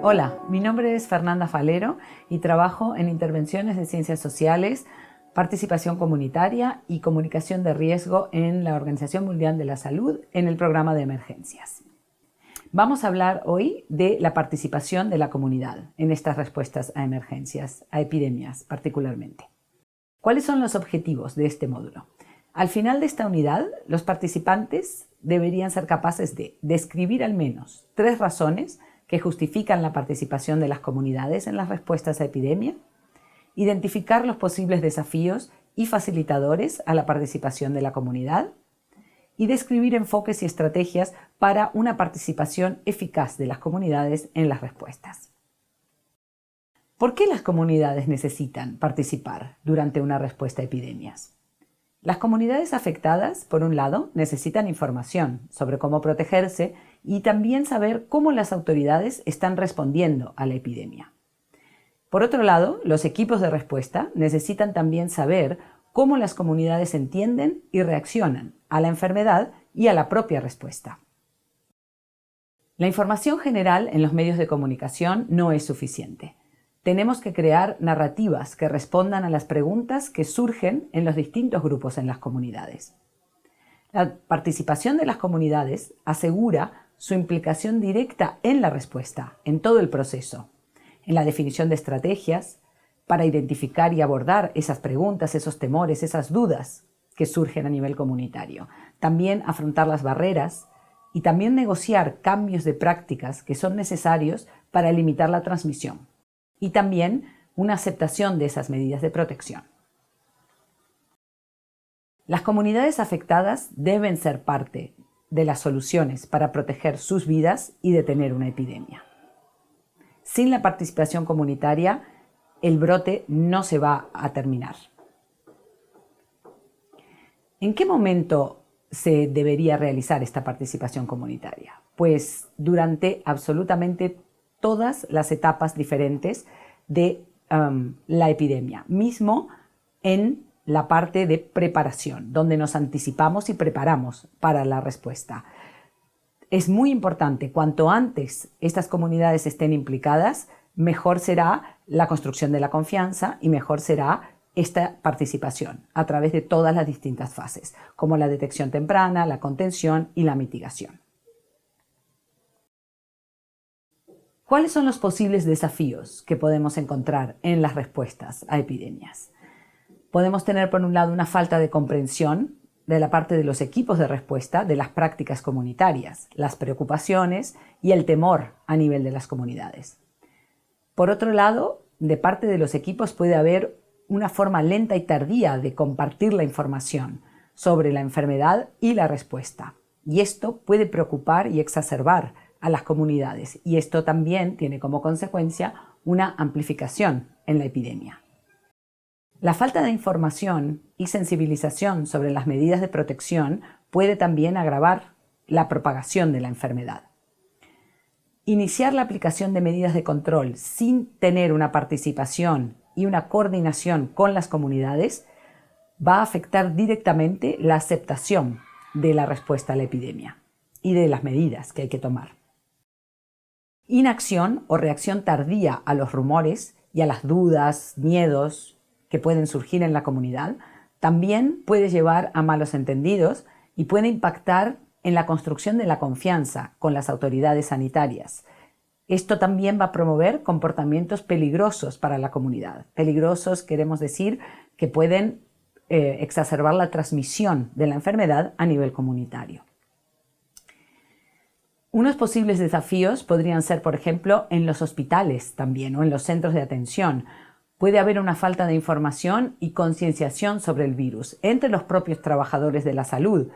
Hola, mi nombre es Fernanda Falero y trabajo en intervenciones de ciencias sociales, participación comunitaria y comunicación de riesgo en la Organización Mundial de la Salud en el programa de emergencias. Vamos a hablar hoy de la participación de la comunidad en estas respuestas a emergencias, a epidemias particularmente. ¿Cuáles son los objetivos de este módulo? Al final de esta unidad, los participantes deberían ser capaces de describir al menos 3 razones que justifican la participación de las comunidades en las respuestas a epidemia, identificar los posibles desafíos y facilitadores a la participación de la comunidad y describir enfoques y estrategias para una participación eficaz de las comunidades en las respuestas. ¿Por qué las comunidades necesitan participar durante una respuesta a epidemias? Las comunidades afectadas, por un lado, necesitan información sobre cómo protegerse y también saber cómo las autoridades están respondiendo a la epidemia. Por otro lado, los equipos de respuesta necesitan también saber cómo las comunidades entienden y reaccionan a la enfermedad y a la propia respuesta. La información general en los medios de comunicación no es suficiente. Tenemos que crear narrativas que respondan a las preguntas que surgen en los distintos grupos en las comunidades. La participación de las comunidades asegura su implicación directa en la respuesta, en todo el proceso, en la definición de estrategias para identificar y abordar esas preguntas, esos temores, esas dudas que surgen a nivel comunitario. También afrontar las barreras y también negociar cambios de prácticas que son necesarios para limitar la transmisión. Y también una aceptación de esas medidas de protección. Las comunidades afectadas deben ser parte de las soluciones para proteger sus vidas y detener una epidemia. Sin la participación comunitaria, el brote no se va a terminar. ¿En qué momento se debería realizar esta participación comunitaria? Pues durante absolutamente todas las etapas diferentes de la epidemia, mismo en la parte de preparación, donde nos anticipamos y preparamos para la respuesta. Es muy importante, cuanto antes estas comunidades estén implicadas, mejor será la construcción de la confianza y mejor será esta participación a través de todas las distintas fases, como la detección temprana, la contención y la mitigación. ¿Cuáles son los posibles desafíos que podemos encontrar en las respuestas a epidemias? Podemos tener, por un lado, una falta de comprensión de la parte de los equipos de respuesta de las prácticas comunitarias, las preocupaciones y el temor a nivel de las comunidades. Por otro lado, de parte de los equipos puede haber una forma lenta y tardía de compartir la información sobre la enfermedad y la respuesta. Y esto puede preocupar y exacerbar a las comunidades, y esto también tiene como consecuencia una amplificación en la epidemia. La falta de información y sensibilización sobre las medidas de protección puede también agravar la propagación de la enfermedad. Iniciar la aplicación de medidas de control sin tener una participación y una coordinación con las comunidades va a afectar directamente la aceptación de la respuesta a la epidemia y de las medidas que hay que tomar. Inacción o reacción tardía a los rumores y a las dudas, miedos que pueden surgir en la comunidad también puede llevar a malos entendidos y puede impactar en la construcción de la confianza con las autoridades sanitarias. Esto también va a promover comportamientos peligrosos para la comunidad. Peligrosos queremos decir que pueden exacerbar la transmisión de la enfermedad a nivel comunitario. Unos posibles desafíos podrían ser, por ejemplo, en los hospitales también o en los centros de atención. Puede haber una falta de información y concienciación sobre el virus entre los propios trabajadores de la salud.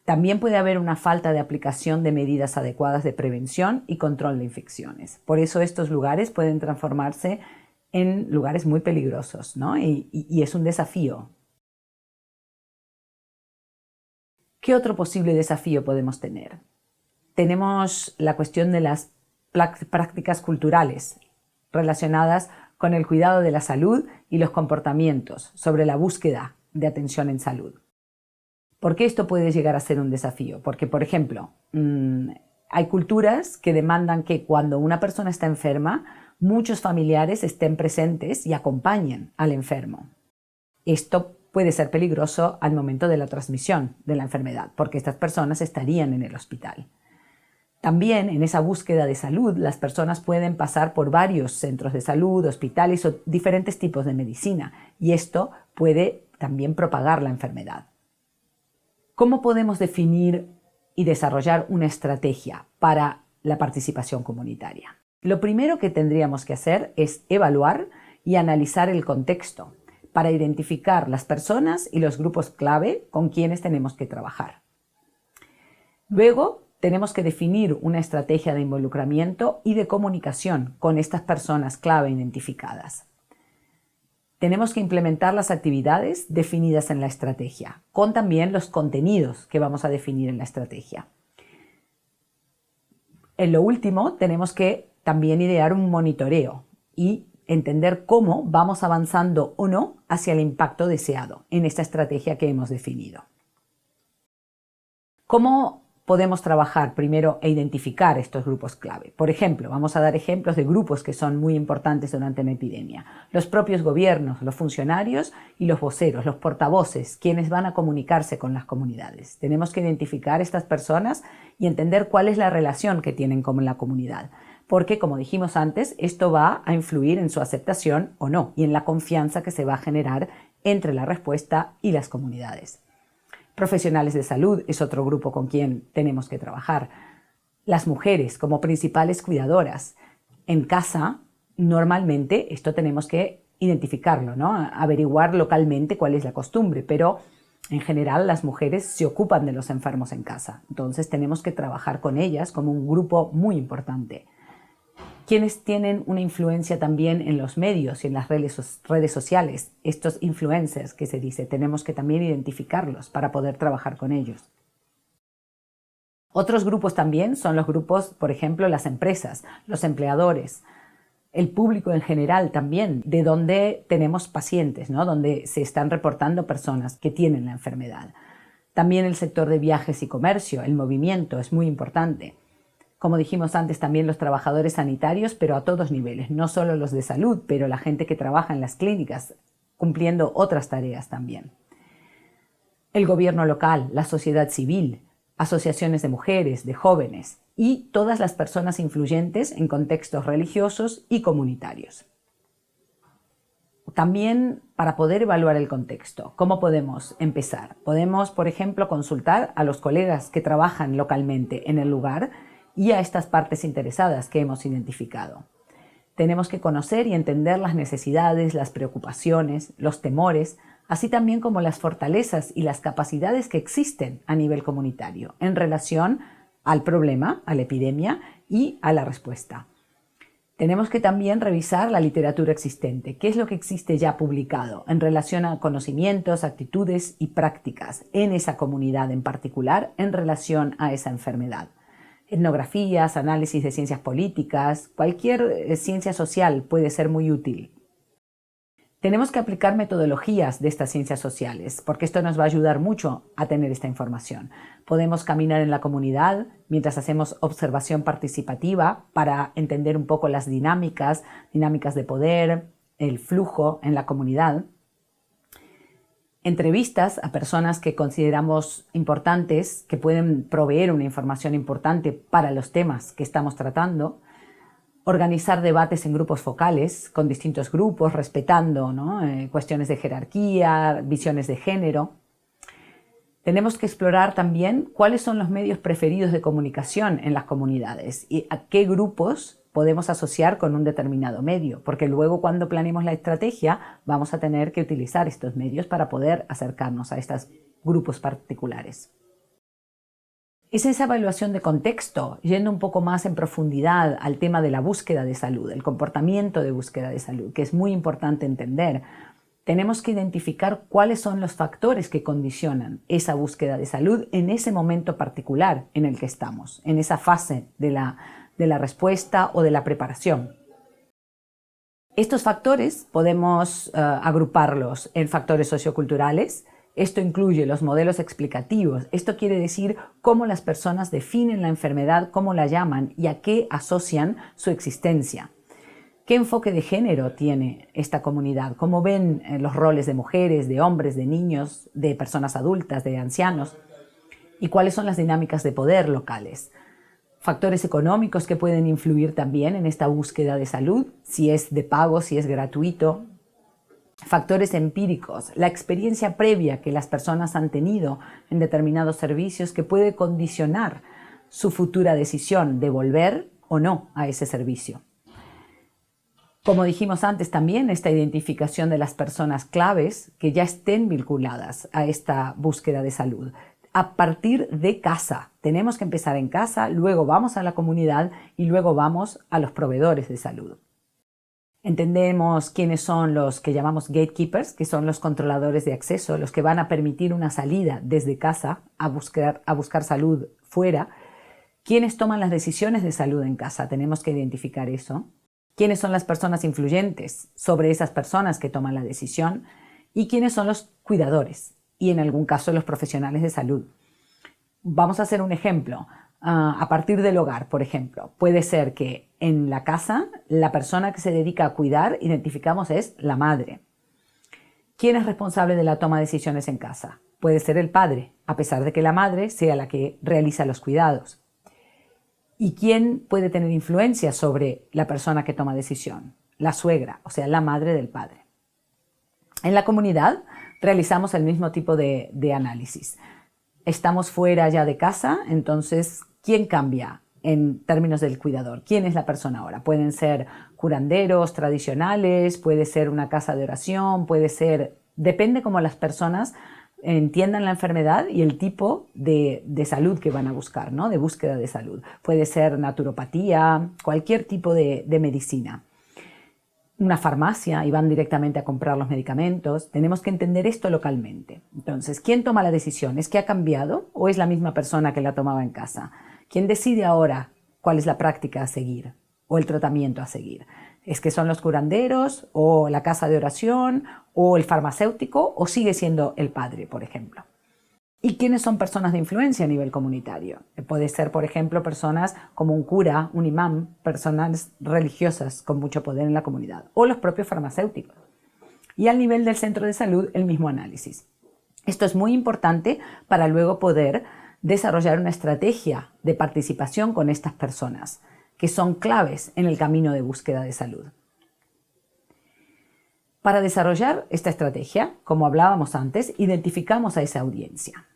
También puede haber una falta de aplicación de medidas adecuadas de prevención y control de infecciones. Por eso estos lugares pueden transformarse en lugares muy peligrosos, ¿no? Y es un desafío. ¿Qué otro posible desafío podemos tener? Tenemos la cuestión de las prácticas culturales relacionadas con el cuidado de la salud y los comportamientos sobre la búsqueda de atención en salud. ¿Por qué esto puede llegar a ser un desafío? Porque, por ejemplo, Hay culturas que demandan que cuando una persona está enferma, muchos familiares estén presentes y acompañen al enfermo. Esto puede ser peligroso al momento de la transmisión de la enfermedad, porque estas personas estarían en el hospital. También en esa búsqueda de salud, las personas pueden pasar por varios centros de salud, hospitales o diferentes tipos de medicina, y esto puede también propagar la enfermedad. ¿Cómo podemos definir y desarrollar una estrategia para la participación comunitaria? Lo primero que tendríamos que hacer es evaluar y analizar el contexto para identificar las personas y los grupos clave con quienes tenemos que trabajar. Luego, tenemos que definir una estrategia de involucramiento y de comunicación con estas personas clave identificadas. Tenemos que implementar las actividades definidas en la estrategia, con también los contenidos que vamos a definir en la estrategia. En lo último, tenemos que también idear un monitoreo y entender cómo vamos avanzando o no hacia el impacto deseado en esta estrategia que hemos definido. ¿Cómo podemos trabajar primero e identificar estos grupos clave? Por ejemplo, vamos a dar ejemplos de grupos que son muy importantes durante una epidemia. Los propios gobiernos, los funcionarios y los voceros, los portavoces, quienes van a comunicarse con las comunidades. Tenemos que identificar estas personas y entender cuál es la relación que tienen con la comunidad. Porque, como dijimos antes, esto va a influir en su aceptación o no y en la confianza que se va a generar entre la respuesta y las comunidades. Profesionales de salud es otro grupo con quien tenemos que trabajar. Las mujeres como principales cuidadoras. En casa, normalmente, esto tenemos que identificarlo, ¿no? Averiguar localmente cuál es la costumbre, pero en general las mujeres se ocupan de los enfermos en casa. Entonces tenemos que trabajar con ellas como un grupo muy importante. Quienes tienen una influencia también en los medios y en las redes sociales, estos influencers que se dice, tenemos que también identificarlos para poder trabajar con ellos. Otros grupos también son los grupos, por ejemplo, las empresas, los empleadores, el público en general también, de donde tenemos pacientes, ¿no? Donde se están reportando personas que tienen la enfermedad. También el sector de viajes y comercio, el movimiento es muy importante. Como dijimos antes, también los trabajadores sanitarios, pero a todos niveles, no solo los de salud, pero la gente que trabaja en las clínicas, cumpliendo otras tareas también. El gobierno local, la sociedad civil, asociaciones de mujeres, de jóvenes y todas las personas influyentes en contextos religiosos y comunitarios. También para poder evaluar el contexto, ¿cómo podemos empezar? Podemos, por ejemplo, consultar a los colegas que trabajan localmente en el lugar y a estas partes interesadas que hemos identificado. Tenemos que conocer y entender las necesidades, las preocupaciones, los temores, así también como las fortalezas y las capacidades que existen a nivel comunitario en relación al problema, a la epidemia y a la respuesta. Tenemos que también revisar la literatura existente, qué es lo que existe ya publicado en relación a conocimientos, actitudes y prácticas en esa comunidad en particular en relación a esa enfermedad. Etnografías, análisis de ciencias políticas, cualquier ciencia social puede ser muy útil. Tenemos que aplicar metodologías de estas ciencias sociales, porque esto nos va a ayudar mucho a tener esta información. Podemos caminar en la comunidad mientras hacemos observación participativa para entender un poco las dinámicas de poder, el flujo en la comunidad. Entrevistas a personas que consideramos importantes, que pueden proveer una información importante para los temas que estamos tratando. Organizar debates en grupos focales, con distintos grupos, respetando, ¿no? Cuestiones de jerarquía, visiones de género. Tenemos que explorar también cuáles son los medios preferidos de comunicación en las comunidades y a qué grupos podemos asociar con un determinado medio, porque luego cuando planeemos la estrategia vamos a tener que utilizar estos medios para poder acercarnos a estos grupos particulares. Es esa evaluación de contexto, yendo un poco más en profundidad al tema de la búsqueda de salud, el comportamiento de búsqueda de salud, que es muy importante entender. Tenemos que identificar cuáles son los factores que condicionan esa búsqueda de salud en ese momento particular en el que estamos, en esa fase de la respuesta o de la preparación. Estos factores podemos agruparlos en factores socioculturales, Esto incluye los modelos explicativos. Esto quiere decir cómo las personas definen la enfermedad, cómo la llaman y a qué asocian su existencia. ¿Qué enfoque de género tiene esta comunidad? ¿Cómo ven los roles de mujeres, de hombres, de niños, de personas adultas, de ancianos? ¿Y cuáles son las dinámicas de poder locales? Factores económicos que pueden influir también en esta búsqueda de salud, si es de pago, si es gratuito. Factores empíricos, la experiencia previa que las personas han tenido en determinados servicios que puede condicionar su futura decisión de volver o no a ese servicio. Como dijimos antes también, esta identificación de las personas claves que ya estén vinculadas a esta búsqueda de salud. A partir de casa, tenemos que empezar en casa, luego vamos a la comunidad y luego vamos a los proveedores de salud. Entendemos quiénes son los que llamamos gatekeepers, que son los controladores de acceso, los que van a permitir una salida desde casa a buscar salud fuera. ¿Quiénes toman las decisiones de salud en casa? Tenemos que identificar eso. ¿Quiénes son las personas influyentes sobre esas personas que toman la decisión? ¿Y quiénes son los cuidadores? Y en algún caso los profesionales de salud. Vamos a hacer un ejemplo. A partir del hogar, por ejemplo, puede ser que en la casa la persona que se dedica a cuidar, identificamos, es la madre. ¿Quién es responsable de la toma de decisiones en casa? Puede ser el padre, a pesar de que la madre sea la que realiza los cuidados. ¿Y quién puede tener influencia sobre la persona que toma decisión? La suegra, o sea, la madre del padre. En la comunidad realizamos el mismo tipo de análisis. Estamos fuera ya de casa, entonces, ¿quién cambia en términos del cuidador? ¿Quién es la persona ahora? Pueden ser curanderos tradicionales, puede ser una casa de oración, puede ser... Depende cómo las personas entiendan la enfermedad y el tipo de salud que van a buscar, ¿no? De búsqueda de salud. Puede ser naturopatía, cualquier tipo de medicina. Una farmacia y van directamente a comprar los medicamentos. Tenemos que entender esto localmente. Entonces, ¿quién toma la decisión? ¿Es que ha cambiado o es la misma persona que la tomaba en casa? ¿Quién decide ahora cuál es la práctica a seguir o el tratamiento a seguir? ¿Es que son los curanderos o la casa de oración o el farmacéutico o sigue siendo el padre, por ejemplo? ¿Y quiénes son personas de influencia a nivel comunitario? Puede ser, por ejemplo, personas como un cura, un imán, personas religiosas con mucho poder en la comunidad o los propios farmacéuticos. Y al nivel del centro de salud, el mismo análisis. Esto es muy importante para luego poder desarrollar una estrategia de participación con estas personas, que son claves en el camino de búsqueda de salud. Para desarrollar esta estrategia, como hablábamos antes, identificamos a esa audiencia.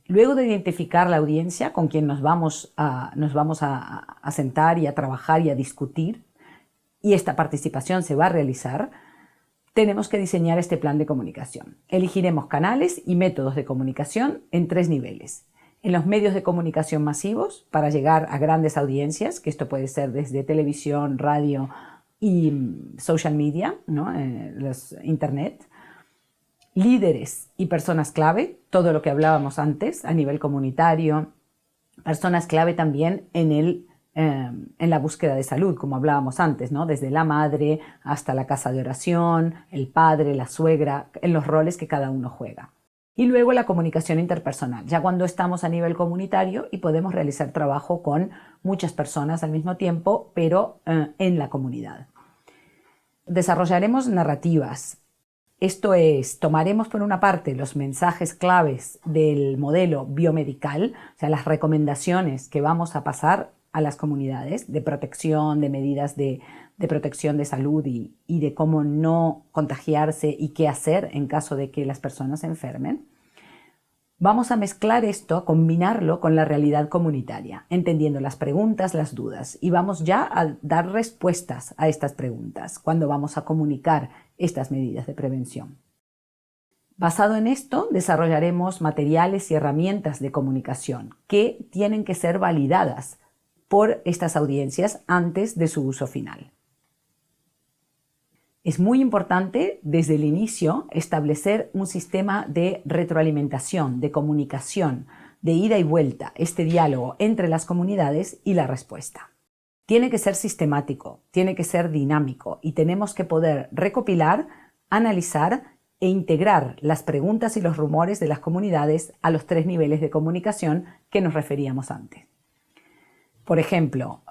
Luego de identificar la audiencia con quien nos vamos a sentar y a trabajar y a discutir, y esta participación se va a realizar, tenemos que diseñar este plan de comunicación. Elegiremos canales y métodos de comunicación en 3 niveles. En los medios de comunicación masivos, para llegar a grandes audiencias, que esto puede ser desde televisión, radio y social media, ¿no? Internet. Líderes y personas clave, todo lo que hablábamos antes a nivel comunitario. Personas clave también en la búsqueda de salud, como hablábamos antes, ¿no? Desde la madre hasta la casa de oración, el padre, la suegra, en los roles que cada uno juega. Y luego la comunicación interpersonal, ya cuando estamos a nivel comunitario y podemos realizar trabajo con muchas personas al mismo tiempo, pero en la comunidad. Desarrollaremos narrativas. Esto es, tomaremos por una parte los mensajes claves del modelo biomedical, o sea, las recomendaciones que vamos a pasar a las comunidades de protección, de medidas de protección de salud y de cómo no contagiarse y qué hacer en caso de que las personas se enfermen. Vamos a mezclar esto, combinarlo con la realidad comunitaria, entendiendo las preguntas, las dudas, y vamos ya a dar respuestas a estas preguntas cuando vamos a comunicar estas medidas de prevención. Basado en esto, desarrollaremos materiales y herramientas de comunicación que tienen que ser validadas por estas audiencias antes de su uso final. Es muy importante desde el inicio establecer un sistema de retroalimentación, de comunicación, de ida y vuelta, este diálogo entre las comunidades y la respuesta. Tiene que ser sistemático, tiene que ser dinámico y tenemos que poder recopilar, analizar e integrar las preguntas y los rumores de las comunidades a los 3 niveles de comunicación que nos referíamos antes. Por ejemplo,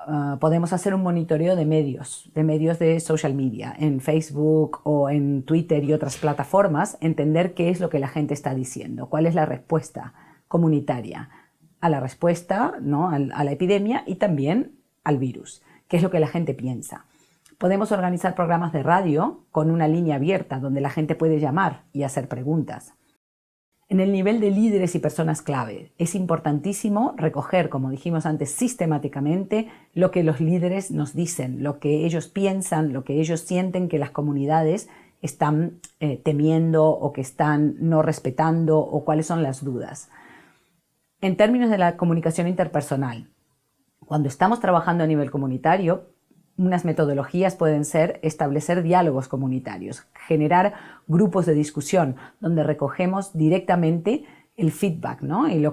podemos hacer un monitoreo de medios de social media, en Facebook o en Twitter y otras plataformas, entender qué es lo que la gente está diciendo, cuál es la respuesta comunitaria a la respuesta, ¿no?, a la epidemia y también al virus, qué es lo que la gente piensa. Podemos organizar programas de radio con una línea abierta donde la gente puede llamar y hacer preguntas. En el nivel de líderes y personas clave, es importantísimo recoger, como dijimos antes, sistemáticamente lo que los líderes nos dicen, lo que ellos piensan, lo que ellos sienten que las comunidades están temiendo o que están no respetando o cuáles son las dudas. En términos de la comunicación interpersonal, cuando estamos trabajando a nivel comunitario, unas metodologías pueden ser establecer diálogos comunitarios, generar grupos de discusión donde recogemos directamente el feedback, ¿no?, y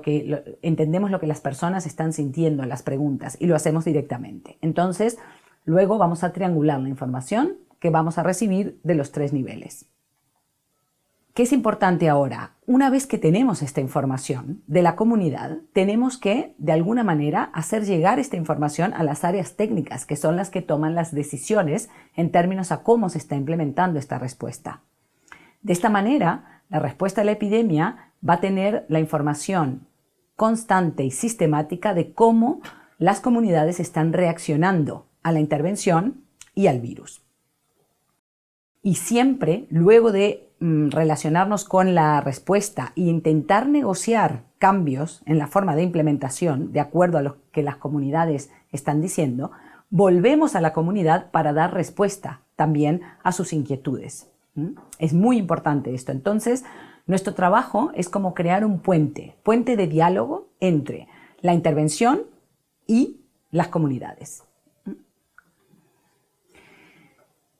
entendemos lo que las personas están sintiendo en las preguntas y lo hacemos directamente. Entonces, luego vamos a triangular la información que vamos a recibir de los 3 niveles. ¿Qué es importante ahora? Una vez que tenemos esta información de la comunidad, tenemos que, de alguna manera, hacer llegar esta información a las áreas técnicas, que son las que toman las decisiones en términos a cómo se está implementando esta respuesta. De esta manera, la respuesta a la epidemia va a tener la información constante y sistemática de cómo las comunidades están reaccionando a la intervención y al virus. Y siempre, luego de relacionarnos con la respuesta e intentar negociar cambios en la forma de implementación de acuerdo a lo que las comunidades están diciendo, volvemos a la comunidad para dar respuesta también a sus inquietudes. Es muy importante esto. Entonces, nuestro trabajo es como crear un puente de diálogo entre la intervención y las comunidades.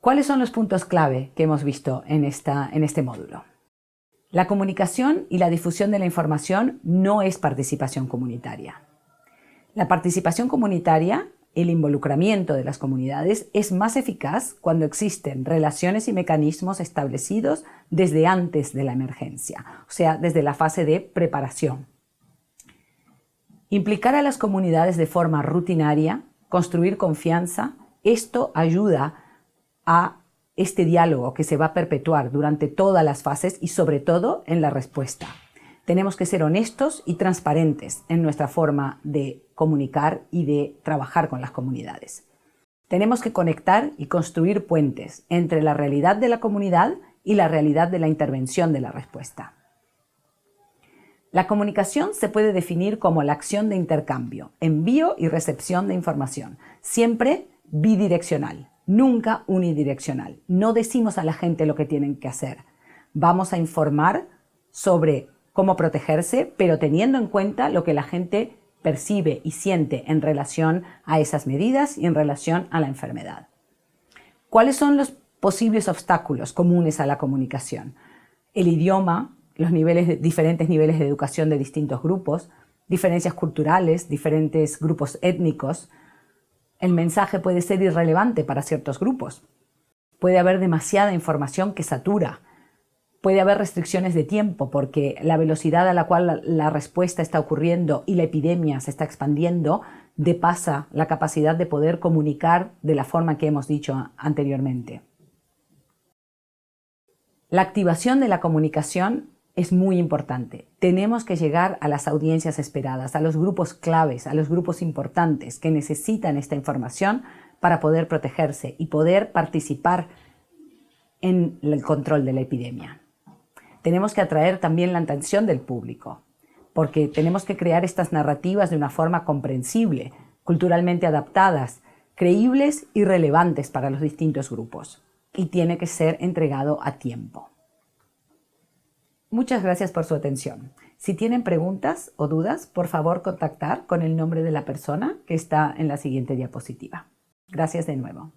¿Cuáles son los puntos clave que hemos visto en este módulo? La comunicación y la difusión de la información no es participación comunitaria. La participación comunitaria, el involucramiento de las comunidades, es más eficaz cuando existen relaciones y mecanismos establecidos desde antes de la emergencia, o sea, desde la fase de preparación. Implicar a las comunidades de forma rutinaria, construir confianza, esto ayuda a este diálogo que se va a perpetuar durante todas las fases y sobre todo en la respuesta. Tenemos que ser honestos y transparentes en nuestra forma de comunicar y de trabajar con las comunidades. Tenemos que conectar y construir puentes entre la realidad de la comunidad y la realidad de la intervención de la respuesta. La comunicación se puede definir como la acción de intercambio, envío y recepción de información, siempre bidireccional. Nunca unidireccional. No decimos a la gente lo que tienen que hacer. Vamos a informar sobre cómo protegerse, pero teniendo en cuenta lo que la gente percibe y siente en relación a esas medidas y en relación a la enfermedad. ¿Cuáles son los posibles obstáculos comunes a la comunicación? El idioma, los diferentes niveles de educación de distintos grupos, diferencias culturales, diferentes grupos étnicos. El mensaje puede ser irrelevante para ciertos grupos. Puede haber demasiada información que satura. Puede haber restricciones de tiempo porque la velocidad a la cual la respuesta está ocurriendo y la epidemia se está expandiendo depasa la capacidad de poder comunicar de la forma que hemos dicho anteriormente. La activación de la comunicación es muy importante. Tenemos que llegar a las audiencias esperadas, a los grupos claves, a los grupos importantes que necesitan esta información para poder protegerse y poder participar en el control de la epidemia. Tenemos que atraer también la atención del público, porque tenemos que crear estas narrativas de una forma comprensible, culturalmente adaptadas, creíbles y relevantes para los distintos grupos. Y tiene que ser entregado a tiempo. Muchas gracias por su atención. Si tienen preguntas o dudas, por favor contactar con el nombre de la persona que está en la siguiente diapositiva. Gracias de nuevo.